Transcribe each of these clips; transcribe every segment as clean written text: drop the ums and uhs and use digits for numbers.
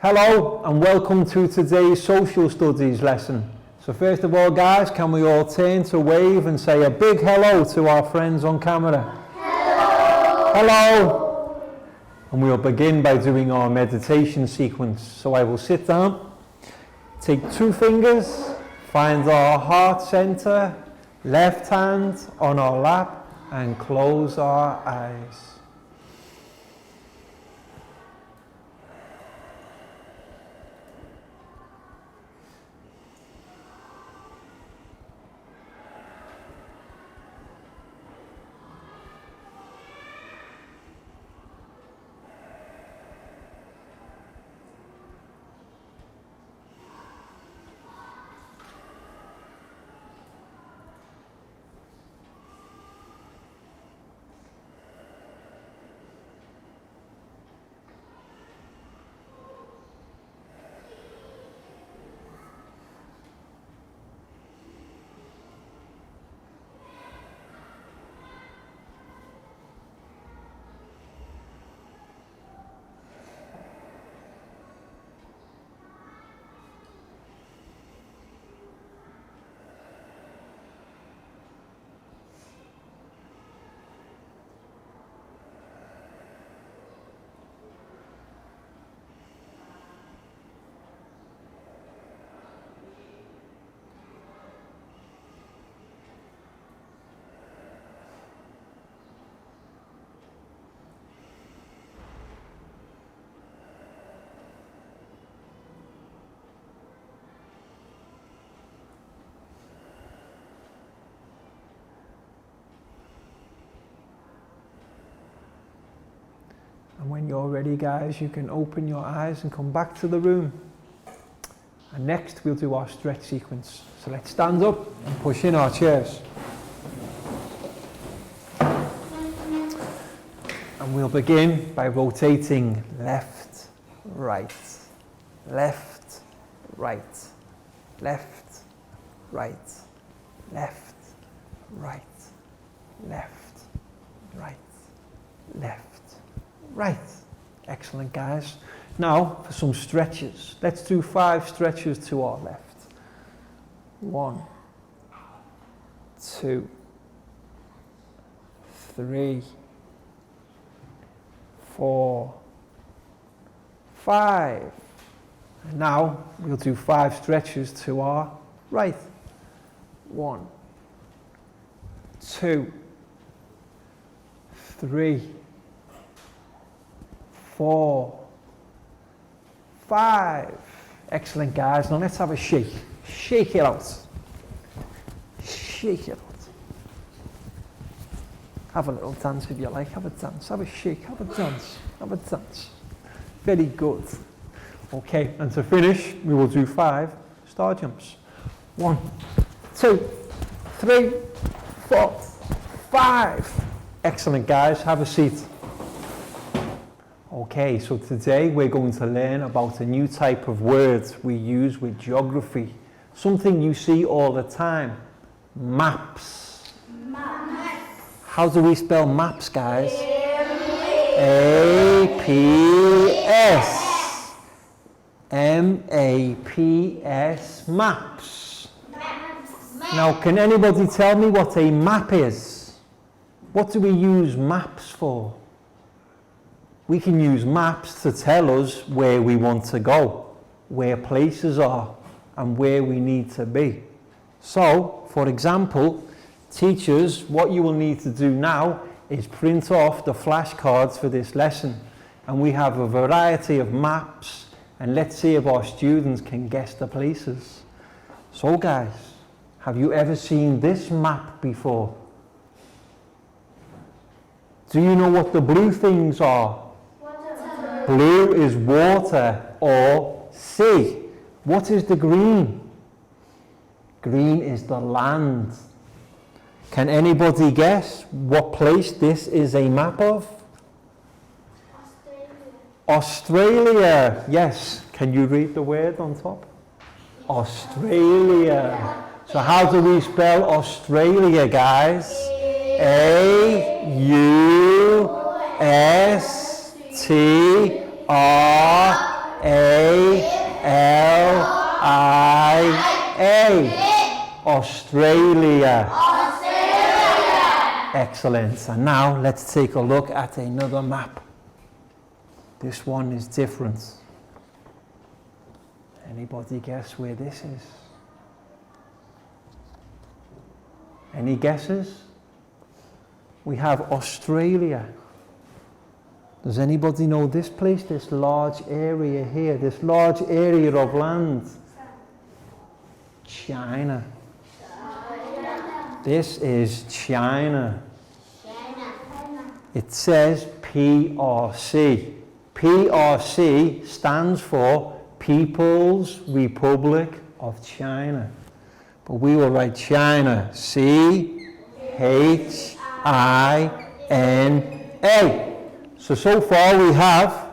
Hello and welcome to today's social studies lesson. So first of all guys, can we all turn to wave and say a big hello to our friends on camera? Hello! Hello! And we'll begin by doing our meditation sequence. So I will sit down, take 2 fingers, find our heart center, left hand on our lap and close our eyes. And when you're ready guys, you can open your eyes and come back to the room. And next we'll do our stretch sequence. So let's stand up and push in our chairs. And we'll begin by rotating left, right, left, right, left, right, left, right, left, right, left. Right, excellent guys. Now for some stretches. Let's do 5 stretches to our left. 1, 2, 3, 4, 5. And now we'll do 5 stretches to our right. 1, 2, 3, 4, 5. Excellent guys. Now let's have a shake. Shake it out. Shake it out. Have a little dance if you like. Have a dance. Have a shake. Have a dance. Have a dance. Very good. Okay, and to finish, we will do 5 star jumps. 1, 2, 3, 4, 5. Excellent guys. Have a seat. Okay, so today we're going to learn about a new type of word we use with geography. Something you see all the time. Maps. Maps. How do we spell maps, guys? A-P-S. M-A-P-S. Maps. Maps. Now, can anybody tell me what a map is? What do we use maps for? We can use maps to tell us where we want to go, where places are, and where we need to be. So, for example, teachers, what you will need to do now is print off the flashcards for this lesson. And we have a variety of maps, and let's see if our students can guess the places. So guys, have you ever seen this map before? Do you know what the blue things are? Blue is water or sea. What is the green? Green is the land. Can anybody guess what place this is a map of? Australia. Yes. Can you read the word on top? Australia. So how do we spell Australia, guys? A-U-S-T-R-A Australia. Excellent. And now let's take a look at another map. This one is different. Anybody guess where this is? Any guesses? We have Australia. Does anybody know this place, this large area here, this large area of land? China. This is China. It says PRC. PRC stands for People's Republic of China. But we will write China. C-H-I-N-A. So far we have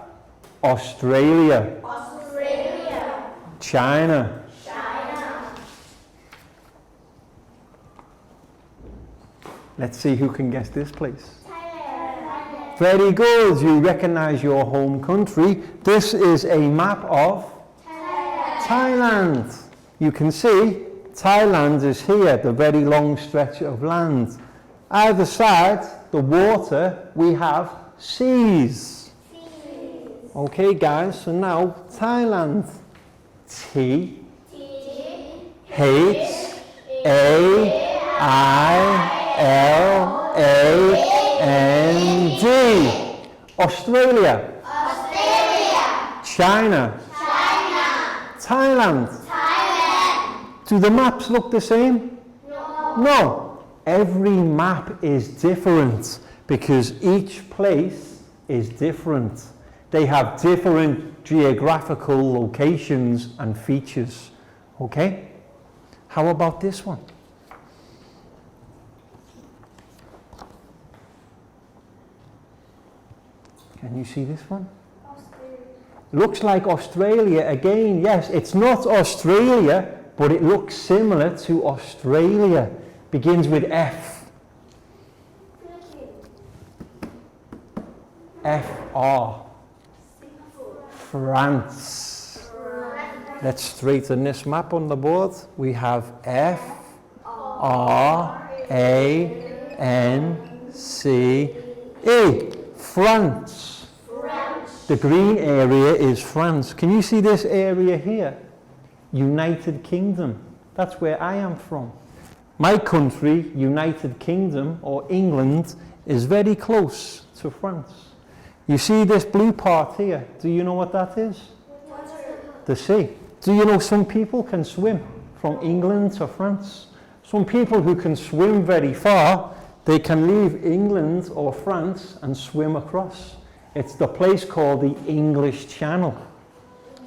Australia. China. Let's see who can guess this place. Thailand. Very good. You recognize your home country. This is a map of Thailand. You can see Thailand is here, the very long stretch of land. Either side, the water, we have seas. Okay, guys, so now Thailand. T-H-A-I-L-A-N-D. Australia. China. Thailand. Do the maps look the same? No. Every map is different because each place is different. They have different geographical locations and features. Okay? How about this one? Can you see this one? Looks like Australia again. Yes, it's not Australia, but it looks similar to Australia. Begins with F. F-R. France. Let's straighten this map on the board. We have F-R-A-N-C-E. France. The green area is France. Can you see this area here? United Kingdom. That's where I am from. My country, United Kingdom, or England, is very close to France. You see this blue part here? Do you know what that is? The sea. Do you know some people can swim from England to France? Some people who can swim very far, they can leave England or France and swim across. It's the place called the English Channel.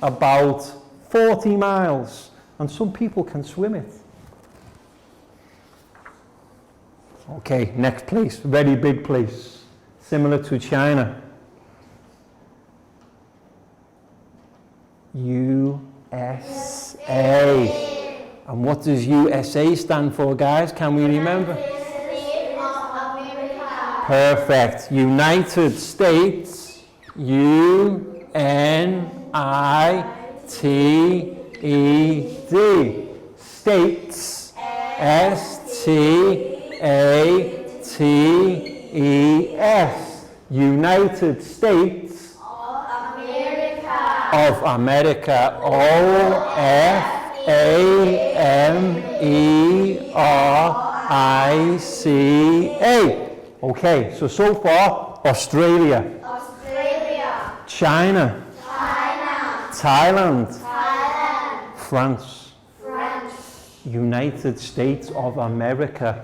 About 40 miles, and some people can swim it. Okay, next place, very big place, similar to China. USA. And what does USA stand for, guys? Can we remember? Perfect. United States. U-N-I-T-E-D. States. S-T-A-T-E-S. United States of America. O-F-A-M-E-R-I-C-A. Okay, so far, Australia. China. Thailand. France. United States of America.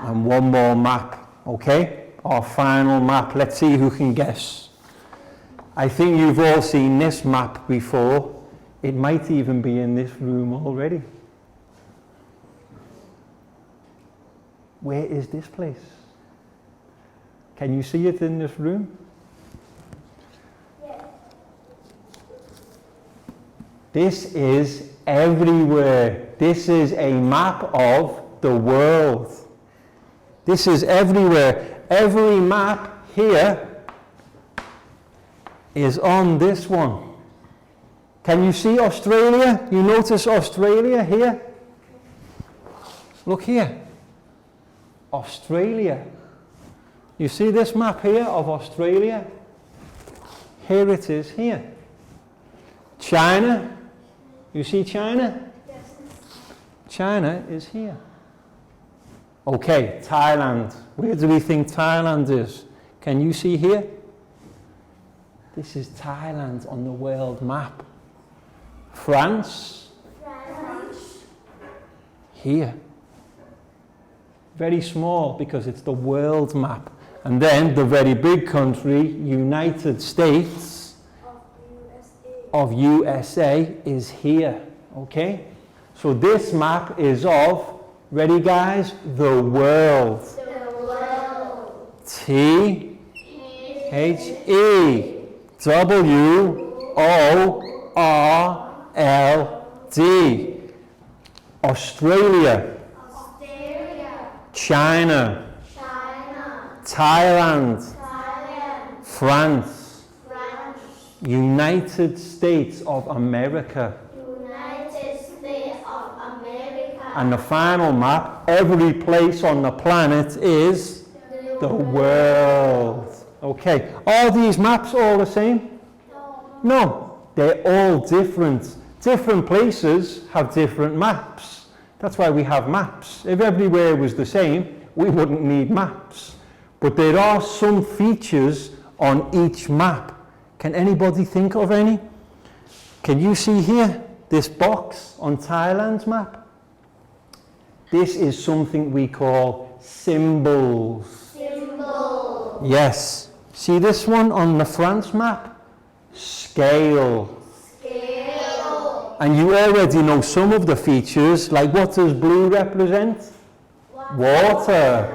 And one more map, okay? Our final map. Let's see who can guess. I think you've all seen this map before. It might even be in this room already. Where is this place? Can you see it in this room? Yeah. This is everywhere. This is a map of the world. This is everywhere. Every map here is on this one. Can you see Australia? You notice Australia here? Look here. Australia. You see this map here of Australia? Here it is here. China. You see China? Yes. China is here. Okay, Thailand. Where do we think Thailand is? Can you see here? This is Thailand on the world map. France. France. Here. Very small because it's the world map. And then the very big country, United States of USA is here. Okay? So this map is of, ready guys, the world. The world. T-H-E-W-O-R-L-D. Australia. Australia. China. China. Thailand. Thailand. France. France. United States of America. United States of America. And the final map, every place on the planet is the world. Okay, are these maps all the same? No, they're all different. Different places have different maps. That's why we have maps. If everywhere was the same, we wouldn't need maps. But there are some features on each map. Can anybody think of any? Can you see here, this box on Thailand's map? This is something we call symbols. Symbol. Yes. See this one on the France map? Scale. Scale. And you already know some of the features, like what does blue represent? Water.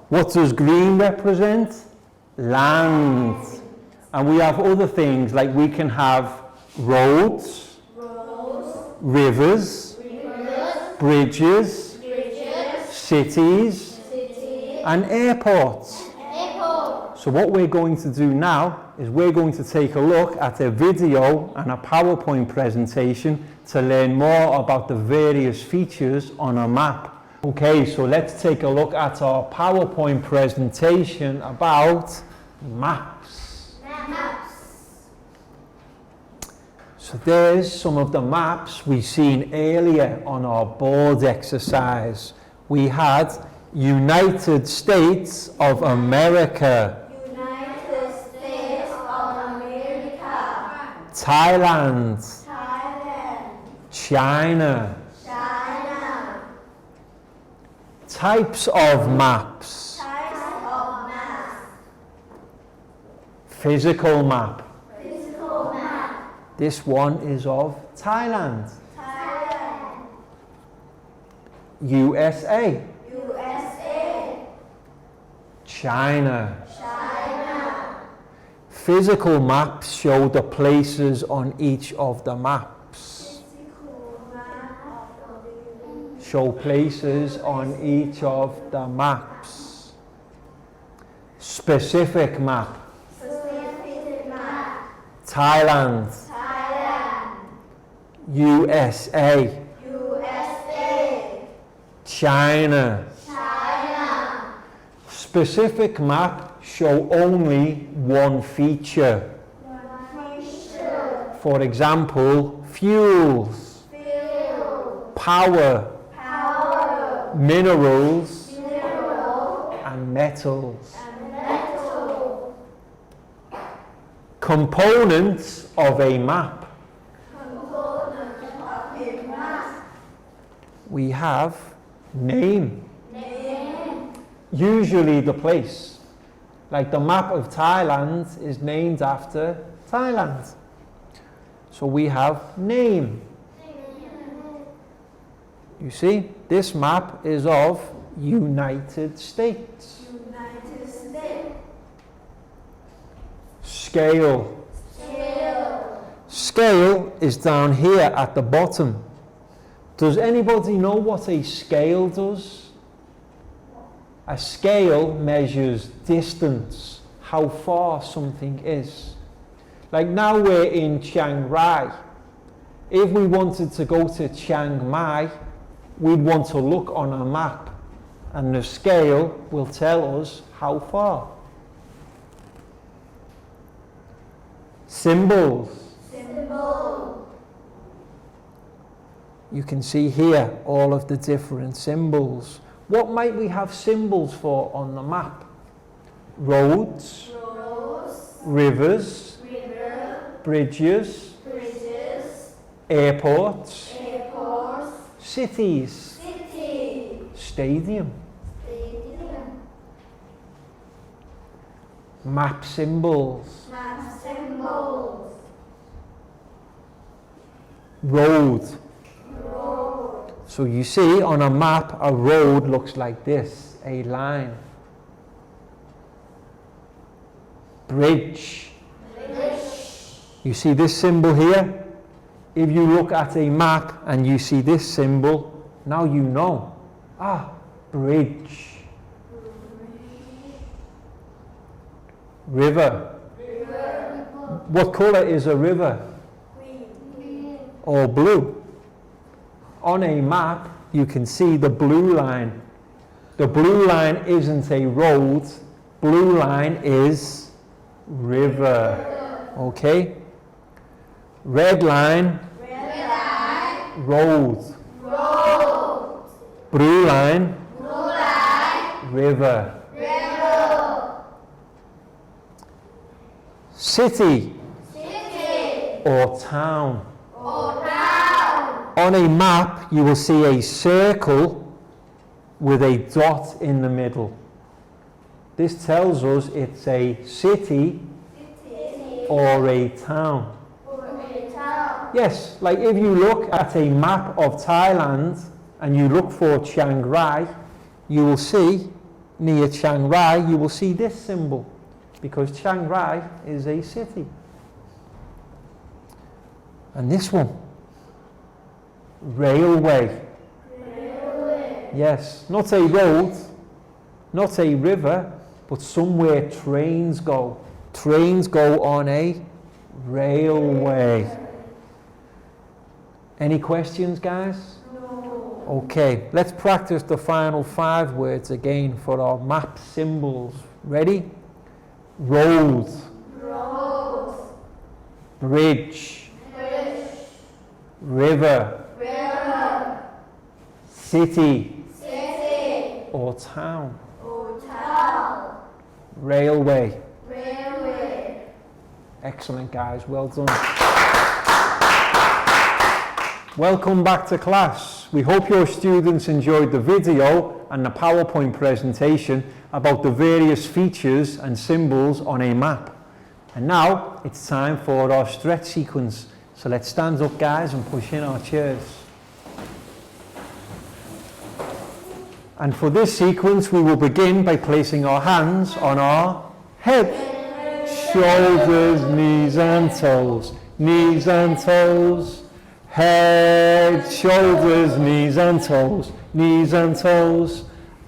What does green represent? Land. And we have other things, like we can have roads, rivers, bridges, cities, and airports. So what we're going to do now is we're going to take a look at a video and a PowerPoint presentation to learn more about the various features on a map. Okay, so let's take a look at our PowerPoint presentation about maps. So there's some of the maps we've seen earlier on our board exercise. We had United States of America, United States of America. Thailand, Thailand. China. China. Types of maps. Types of maps. Physical map. Physical map. This one is of Thailand. Thailand. USA. USA. China. China. Physical maps show the places on each of the maps. Physical map of the Show places on each of the maps. Specific map. specific map. Thailand. Thailand. USA. USA. China. China. Specific map show only one feature. Feature. For example, fuels, Fuel. power, Power. minerals, Mineral. and metals. And metal. Components of a map. Component of a map. We have name, Name. usually the place. Like the map of Thailand is named after Thailand. So we have name. You see, this map is of United States. United States. Scale. Scale. Scale is down here at the bottom. Does anybody know what a scale does? A scale measures distance, how far something is. Like now we're in Chiang Rai. If we wanted to go to Chiang Mai, we'd want to look on a map and the scale will tell us how far. Symbols. Symbol. You can see here all of the different symbols. What might we have symbols for on the map? Roads, Roads. rivers, River. bridges, Bridges. airports, Airports. cities, City. stadium. Stadium. Map symbols. Map symbols. Road. Road. So you see on a map, a road looks like this, a line. Bridge. Bridge. You see this symbol here? If you look at a map and you see this symbol, now you know. Ah, bridge. River. River. What colour is a river? Green. Or blue? On a map, you can see the blue line. The blue line isn't a road. Blue line is river. Okay? Red line, Red line. road. Road. Blue line, Blue line. river. River. City City. or town. Or town. On a map, you will see a circle with a dot in the middle. This tells us it's a city City. or a town. Or a town. Yes, like if you look at a map of Thailand and you look for Chiang Rai, you will see near Chiang Rai, you will see this symbol because Chiang Rai is a city. And this one, railway. Railway. Yes, not a road, not a river, but somewhere trains go. Trains go on a railway. Any questions, guys? No. Okay, let's practice the final 5 words again for our map symbols. Ready? Road, Road. bridge, Bridge. river, River. city City. or town, Or town. railway. Railway. Excellent, guys. Well done. Welcome back to class. We hope your students enjoyed the video and the PowerPoint presentation about the various features and symbols on a map. And now it's time for our stretch sequence. So let's stand up, guys, and push in our chairs. And for this sequence, we will begin by placing our hands on our head, shoulders, knees and toes, knees and toes. Head, shoulders, knees and toes, knees and toes.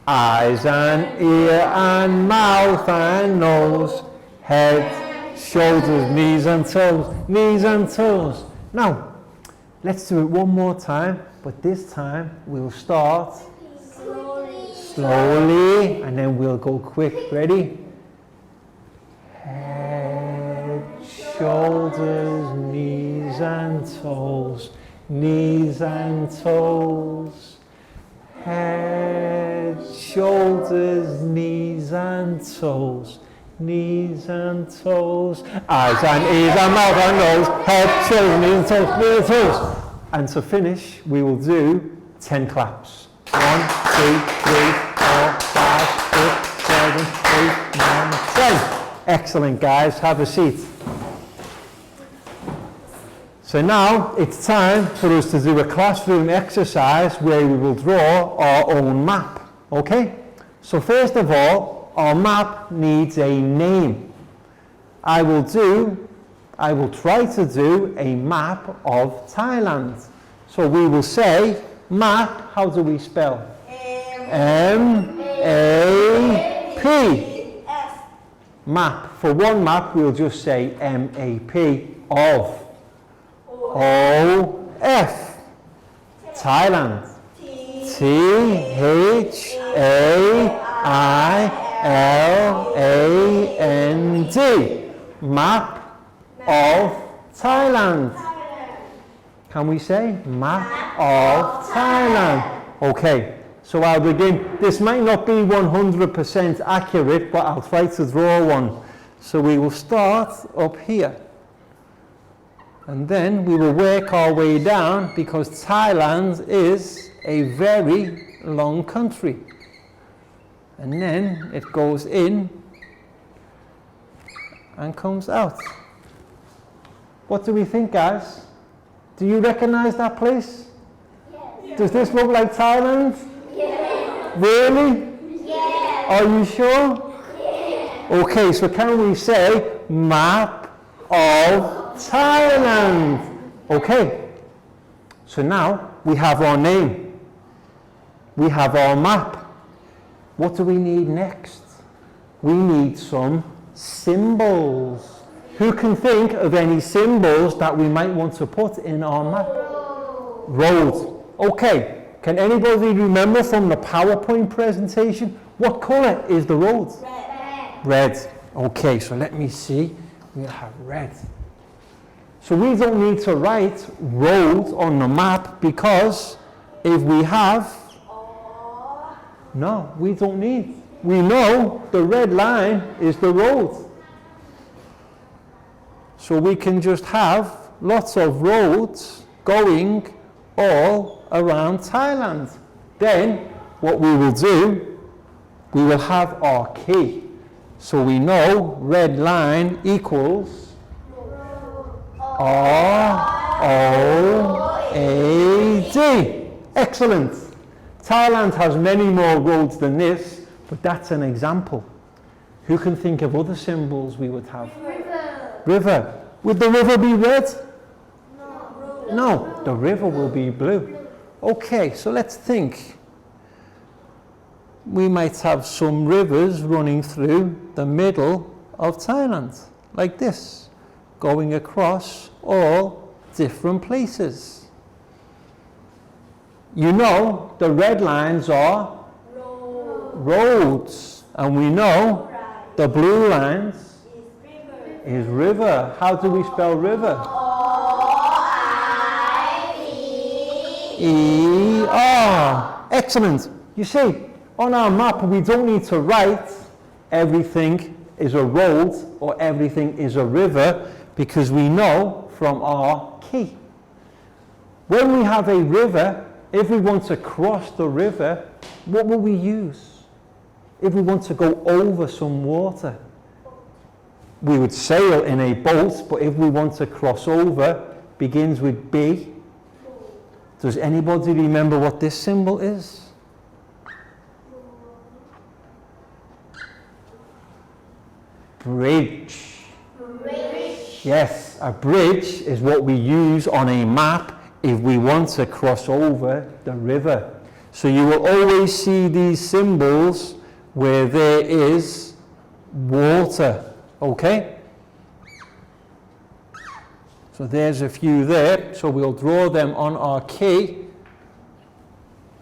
Eyes and ear and mouth and nose. Head, shoulders, knees and toes, knees and toes. Now, let's do it one more time, but this time we'll start slowly and then we'll go quick. Ready? Head, shoulders, knees and toes, knees and toes. Head, shoulders, knees and toes, knees and toes. Eyes and ears and mouth and nose. Head, shoulders, knees and toes, knees and toes. And to finish, we will do 10 claps. 1, 2, 3, 4, 5, 6, 7, 8, 9, 10. Excellent, guys. Have a seat. So now it's time for us to do a classroom exercise where we will draw our own map. Okay? So first of all, our map needs a name. I will try to do a map of Thailand. So we will say map, how do we spell? M-A-P. Map. For one map, we'll just say M-A-P, of. O-F. Thailand. T-H-A-I-L-A-N-D. Map of Thailand. Can we say map of Thailand? Okay, so I'll begin. This might not be 100% accurate, but I'll try to draw one. So we will start up here. And then we will work our way down because Thailand is a very long country. And then it goes in and comes out. What do we think, guys? Do you recognize that place? Yes. Does this look like Thailand? Yes. Really? Yes. Are you sure? Yes. Okay, so can we say map of Thailand? Okay, so now we have our name. We have our map. What do we need next? We need some symbols. Who can think of any symbols that we might want to put in our map? Road. Okay, can anybody remember from the PowerPoint presentation, what color is the road? Red. Red. Okay, so let me see. We'll have red. So we don't need to write road on the map because if we have, no, we don't need. We know the red line is the road. So we can just have lots of roads going all around Thailand. Then what we will do, we will have our key. So we know red line equals R-O-A-D. Excellent. Thailand has many more roads than this, but that's an example. Who can think of other symbols we would have? River. Would the river be red? No, the river will be blue. Okay, so let's think. We might have some rivers running through the middle of Thailand, like this, going across all different places. You know, the red lines are roads, and we know the blue lines is river. How do we spell river? E-R. Excellent. You see, on our map we don't need to write everything is a road or everything is a river because we know from our key. When we have a river, if we want to cross the river, what will we use? If we want to go over some water, we would sail in a boat, but if we want to cross over, begins with B. Does anybody remember what this symbol is? Bridge. Bridge. Yes, a bridge is what we use on a map if we want to cross over the river. So you will always see these symbols where there is water. Okay? So there's a few there. So we'll draw them on our key.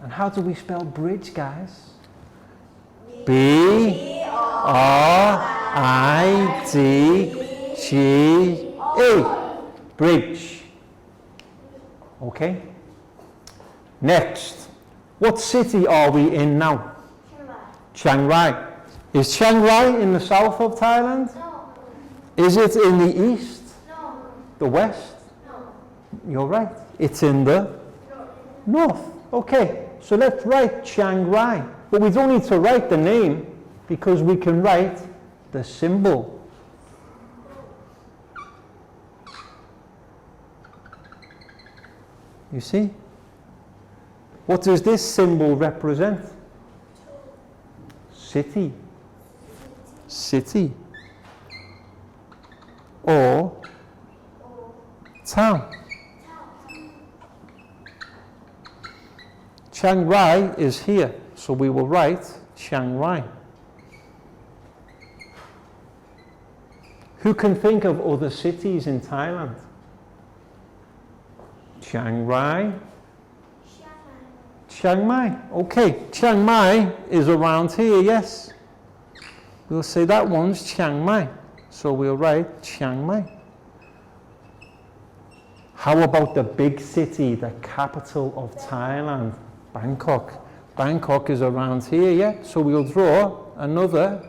And how do we spell bridge, guys? B-R-I-D-G-E. Bridge. Okay? Next. What city are we in now? Chiang Rai. Is Chiang Rai in the south of Thailand? No. Is it in the east? No. The west? No. You're right. It's in the north. Okay, so let's write Chiang Rai. But we don't need to write the name because we can write the symbol. You see? What does this symbol represent? City. City. Or town. Chiang Rai is here, so we will write Chiang Rai. Who can think of other cities in Thailand? Chiang Rai. Chiang Mai. Okay, Chiang Mai is around here, yes. We'll say that one's Chiang Mai. So we'll write Chiang Mai. How about the big city, the capital of Thailand? Bangkok. Bangkok is around here, yeah? So we'll draw another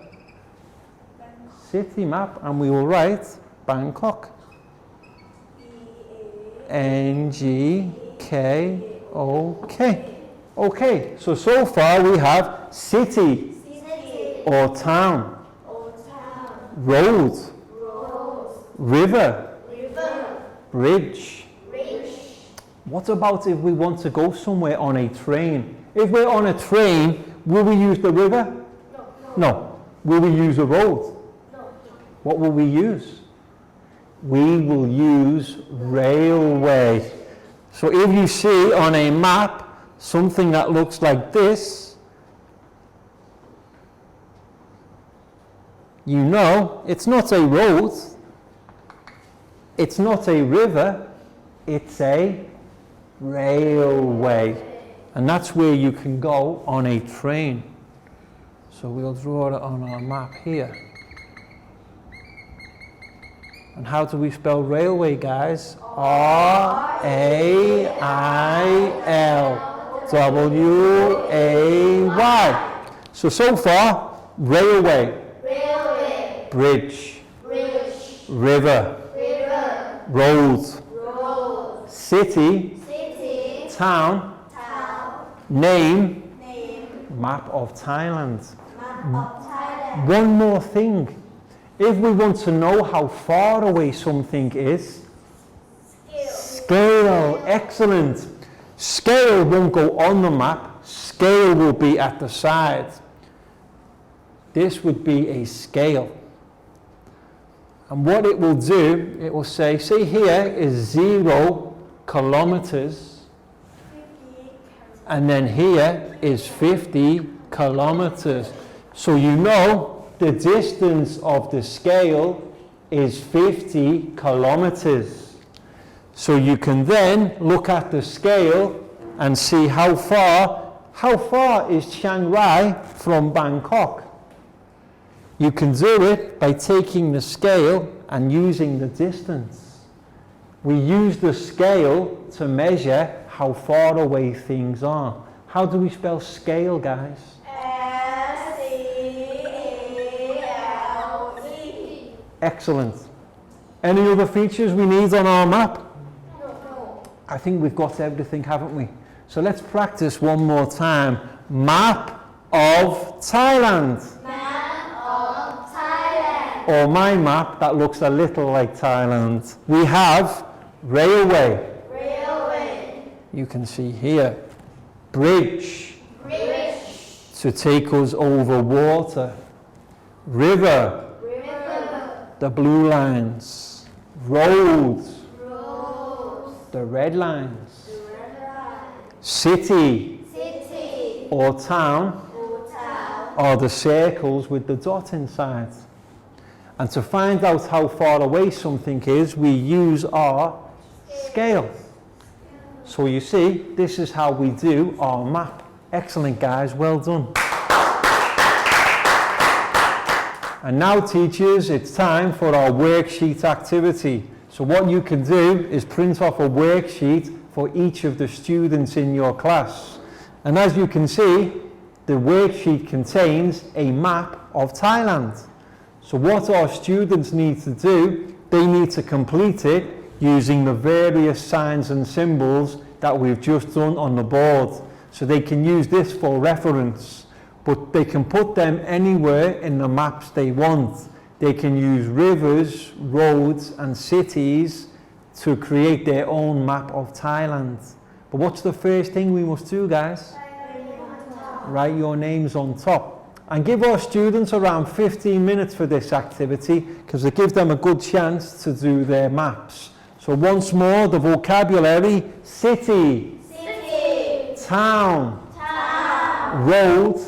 city map and we will write Bangkok. N-G-K-O-K. Okay, so far we have city or town, road, river, bridge. What about if we want to go somewhere on a train? If we're on a train, will we use the river? No. Will we use a road? What will we use? We will use railway. So if you see on a map something that looks like this, you know it's not a road, it's not a river, it's a railway. And that's where you can go on a train. So we'll draw it on our map here. And how do we spell railway, guys? R-A-I-L-W-A-Y. So far, railway, bridge, river, road, city, town, name, map of Thailand. One more thing. If we want to know how far away something is, scale. Excellent. Scale won't go on the map, scale will be at the side. This would be a scale. And what it will do, it will say here is 0 kilometers, and then here is 50 kilometers. So you know the distance of the scale is 50 kilometers. So you can then look at the scale and see how far is Chiang Rai from Bangkok. You can do it by taking the scale and using the distance. We use the scale to measure how far away things are. How do we spell scale, guys? S-C-A-L-E. Excellent. Any other features we need on our map? No. I think we've got everything, haven't we? So let's practice one more time. Map of Thailand. Map of Thailand. Or my map that looks a little like Thailand. We have railway. You can see here. Bridge. To take us over water. River. The blue lines. Road. The red lines. City. Or town. Are the circles with the dot inside. And to find out how far away something is, we use our scale. So you see, this is how we do our map. Excellent, guys, well done. And now, teachers, it's time for our worksheet activity. So what you can do is print off a worksheet for each of the students in your class. And as you can see, the worksheet contains a map of Thailand. So what our students need to do, they need to complete it using the various signs and symbols that we've just done on the board. So they can use this for reference, but they can put them anywhere in the maps they want. They can use rivers, roads and cities to create their own map of Thailand. But what's the first thing we must do, guys? Write your names on top. And give our students around 15 minutes for this activity, because it gives them a good chance to do their maps. So once more, the vocabulary: city, town, road,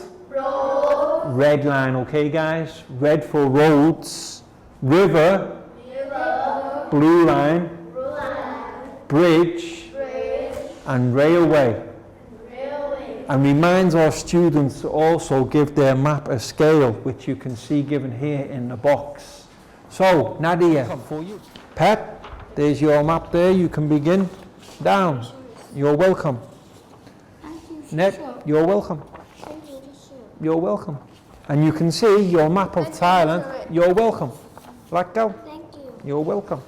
red line, okay guys? Red for roads, river, River. blue line, Blue line. bridge, Bridge. and railway. Railway. And reminds our students to also give their map a scale, which you can see given here in the box. So, Nadia, Pat, there's your map there. You can begin. Down. You're welcome. Net, you're welcome. You're welcome. And you can see your map of Thailand. You're welcome. Let go. Thank you. You're welcome.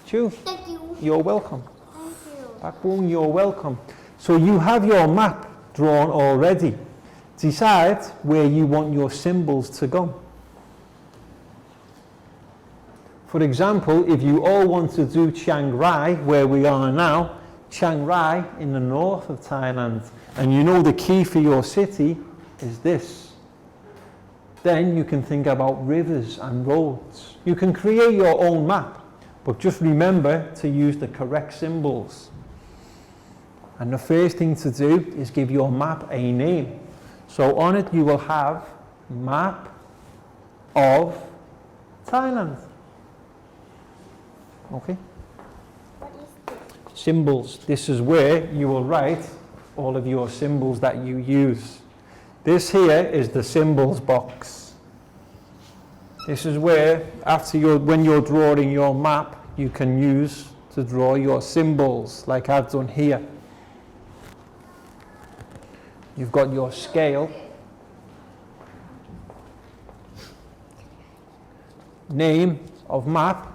Chu, Thank you. you're welcome. Thank you. Pakbung, you're welcome. So you have your map drawn already. Decide where you want your symbols to go. For example, if you all want to do Chiang Rai, where we are now, Chiang Rai in the north of Thailand, and you know the key for your city is this, then you can think about rivers and roads. You can create your own map, but just remember to use the correct symbols. And the first thing to do is give your map a name. So on it you will have Map of Thailand. Okay? What is this? Symbols. This is where you will write all of your symbols that you use. This here is the symbols box. This is where, when you're drawing your map, you can use to draw your symbols, like I've done here. You've got your scale, name of map,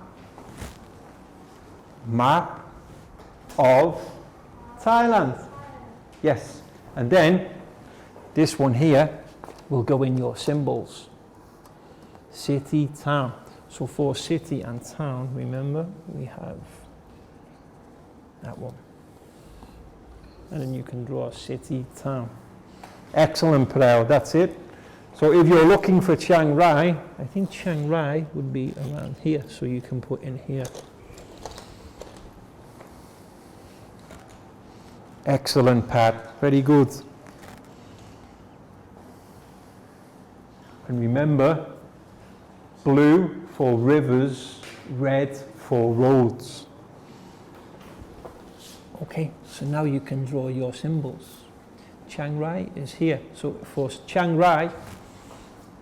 map of Thailand. Yes, and then this one here will go in your symbols. City, town. So for city and town, remember, we have that one. And then you can draw city, town. Excellent, Prao, that's it. So if you're looking for Chiang Rai, I think Chiang Rai would be around here, so you can put in here. Excellent, Pat, very good. And remember, blue for rivers, red for roads. Okay, so now you can draw your symbols. Chiang Rai is here. So for Chiang Rai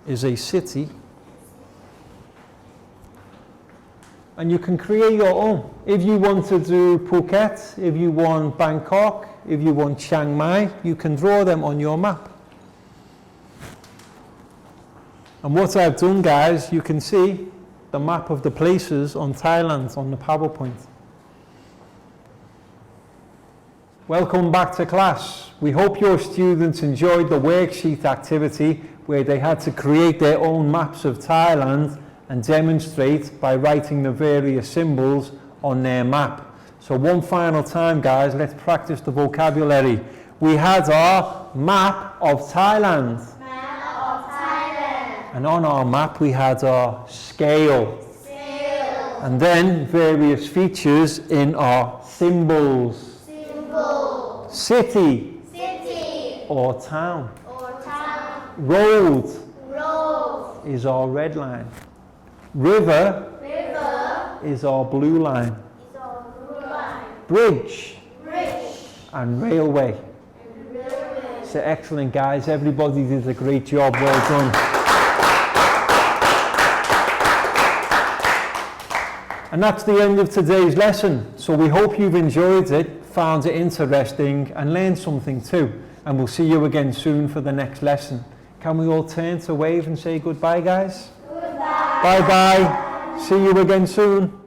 is a city. And you can create your own. If you want to do Phuket, if you want Bangkok, if you want Chiang Mai, you can draw them on your map. And what I've done, guys, you can see the map of the places on Thailand on the PowerPoint. Welcome back to class. We hope your students enjoyed the worksheet activity where they had to create their own maps of Thailand and demonstrate by writing the various symbols on their map. So one final time, guys, let's practice the vocabulary. We had our map of Thailand. Map of Thailand. And on our map we had our scale. Scale. And then various features in our symbols. Symbol. City City. or town. Or town. Road Road. is our red line. River River. is our blue line. Is our blue line. Bridge Bridge. and railway. And railway. So excellent, guys. Everybody did a great job. Well done. And that's the end of today's lesson. So we hope you've enjoyed it, found it interesting, and learned something too. And we'll see you again soon for the next lesson. Can we all turn to wave and say goodbye, guys? Goodbye. Bye-bye. See you again soon.